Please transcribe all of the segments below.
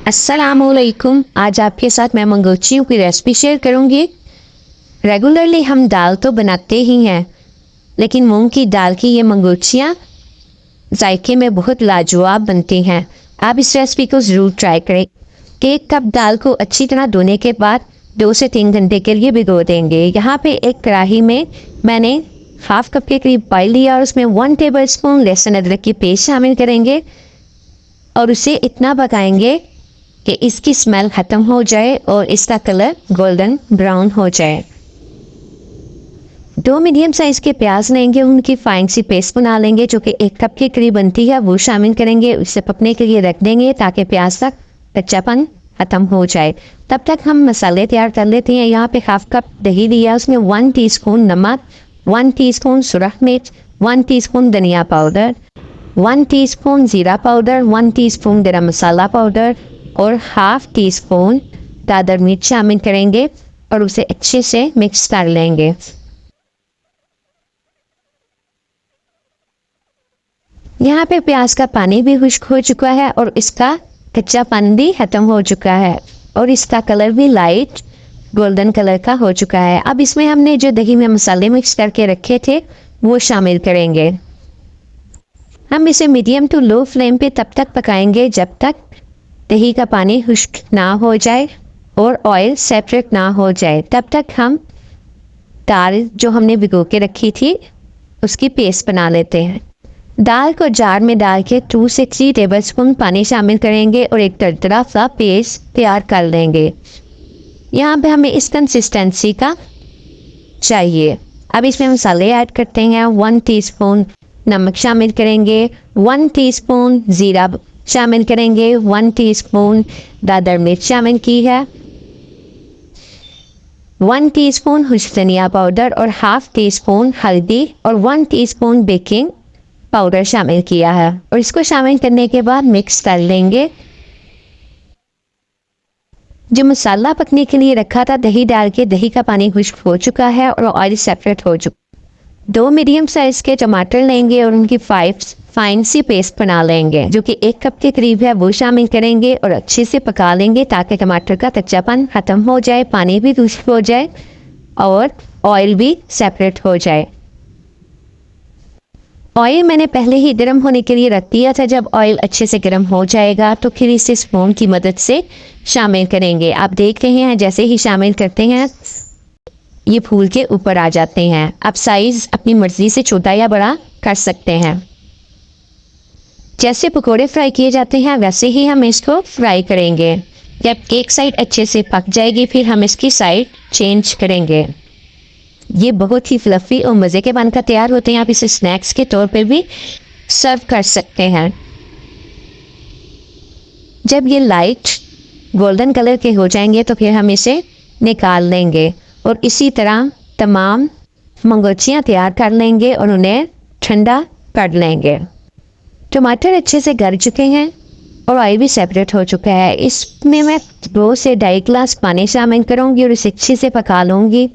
अस्सलामुअलैकुम। आज आपके साथ मैं मंगोचियों की रेसिपी शेयर करूंगी। रेगुलरली हम दाल तो बनाते ही हैं, लेकिन मूंग की दाल की ये मंगोचियाँ जायके में बहुत लाजवाब बनती हैं। आप इस रेसिपी को ज़रूर ट्राई करें। 1 कप दाल को अच्छी तरह धोने के बाद 2 से 3 घंटे के लिए भिगो देंगे। यहाँ पे एक कढ़ाई में मैंने हाफ कप के करीब ऑयल लिया और उसमें 1 टेबल स्पून लहसुन अदरक की पेस्ट शामिल करेंगे और उसे इतना पकाएंगे कि इसकी स्मेल ख़त्म हो जाए और इसका कलर गोल्डन ब्राउन हो जाए। 2 मीडियम साइज़ के प्याज लेंगे, उनकी फाइन सी पेस्ट बना लेंगे जो कि 1 कप के करीब बनती है, वो शामिल करेंगे। उसे पकने के लिए रख देंगे ताकि प्याज का कच्चापन ख़त्म हो जाए। तब तक हम मसाले तैयार कर लेते हैं। यहाँ पे हाफ कप दही लिया, उसमें 1 टीस्पून नमक, 1 टीस्पून सुरख मिर्च, 1 टीस्पून धनिया पाउडर, 1 टीस्पून ज़ीरा पाउडर, 1 टीस्पून गरम मसाला पाउडर और हाफ टी स्पून दादर मिर्च शामिल करेंगे और उसे अच्छे से मिक्स कर लेंगे। यहाँ पे प्याज का पानी भी खुश्क हो चुका है और इसका कच्चापन भी खत्म हो चुका है और इसका कलर भी लाइट गोल्डन कलर का हो चुका है। अब इसमें हमने जो दही में मसाले मिक्स करके रखे थे वो शामिल करेंगे। हम इसे मीडियम टू लो फ्लेम पे तब तक पकाएंगे जब तक दही का पानी खुश्क ना हो जाए और ऑयल सेपरेट ना हो जाए। तब तक हम दाल जो हमने भिगो के रखी थी उसकी पेस्ट बना लेते हैं। दाल को जार में डाल के 2 से 3 टेबल स्पून पानी शामिल करेंगे और एक दरदरा सा पेस्ट तैयार कर लेंगे। यहाँ पे हमें इस कंसिस्टेंसी का चाहिए। अब इसमें मसाले ऐड करते हैं। 1 टीस्पून नमक शामिल करेंगे, 1 टीस्पून ज़ीरा शामिल करेंगे, 1 टीस्पून दादर मिर्च शामिल की है, 1 टीस्पून खुश्क धनिया पाउडर और हाफ टी स्पून हल्दी और 1 टीस्पून बेकिंग पाउडर शामिल किया है और इसको शामिल करने के बाद मिक्स कर लेंगे। जो मसाला पकने के लिए रखा था दही डाल के दही का पानी खुश्क हो चुका है और ऑयल सेपरेट हो चुका। 2 मीडियम साइज़ के टमाटर लेंगे और उनकी फाइन सी पेस्ट बना लेंगे जो कि 1 कप के करीब है, वो शामिल करेंगे और अच्छे से पका लेंगे ताकि टमाटर का कच्चापन ख़त्म हो जाए, पानी भी खुश्क हो जाए और ऑयल भी सेपरेट हो जाए। ऑयल मैंने पहले ही गर्म होने के लिए रख दिया था। जब ऑयल अच्छे से गर्म हो जाएगा तो फिर इसे स्पून की मदद से शामिल करेंगे। आप देख रहे हैं जैसे ही शामिल करते हैं ये फूल के ऊपर आ जाते हैं। आप साइज़ अपनी मर्ज़ी से छोटा या बड़ा कर सकते हैं। जैसे पकोड़े फ्राई किए जाते हैं वैसे ही हम इसको फ्राई करेंगे। जब एक साइड अच्छे से पक जाएगी फिर हम इसकी साइड चेंज करेंगे। ये बहुत ही फ्लफ़ी और मज़े के बनकर तैयार होते हैं। आप इसे स्नैक्स के तौर पे भी सर्व कर सकते हैं। जब ये लाइट गोल्डन कलर के हो जाएंगे तो फिर हम इसे निकाल लेंगे और इसी तरह तमाम मंगोचियाँ तैयार कर लेंगे और उन्हें ठंडा कर लेंगे। टमाटर अच्छे से गल चुके हैं और ऑयल भी सेपरेट हो चुका है। इसमें मैं 2 से 2.5 गिलास पानी शामिल करूँगी और इसे अच्छे से पका लूँगी।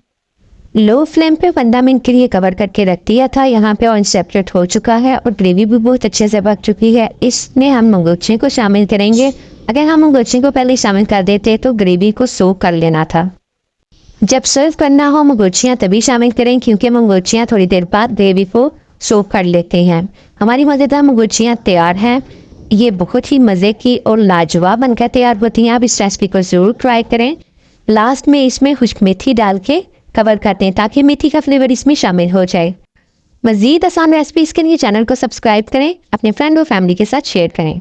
लो फ्लेम पे 15 मिनट के लिए कवर करके रख दिया था। यहाँ पे ऑयल सेपरेट हो चुका है और ग्रेवी भी बहुत अच्छे से पक चुकी है। इसमें हम मंगोचियों को शामिल करेंगे। अगर हम मंगोचियों को पहले शामिल कर देते तो ग्रेवी को सोक कर लेना था। जब सर्व करना हो मंगोचियाँ तभी शामिल करें क्योंकि मंगोचियाँ थोड़ी देर बाद ग्रेवी को सोक कर लेते हैं। हमारी मज़ेदार मंगोचियाँ तैयार हैं। ये बहुत ही मज़े की और लाजवाब बनकर तैयार होती हैं। आप इस रेसिपी को ज़रूर ट्राई करें। लास्ट में इसमें खुश्क मेथी डाल के कवर करते हैं ताकि मेथी का फ्लेवर इसमें शामिल हो जाए। मज़ीद आसान रेसिपीज़ के लिए चैनल को सब्सक्राइब करें, अपने फ्रेंड और फैमिली के साथ शेयर करें।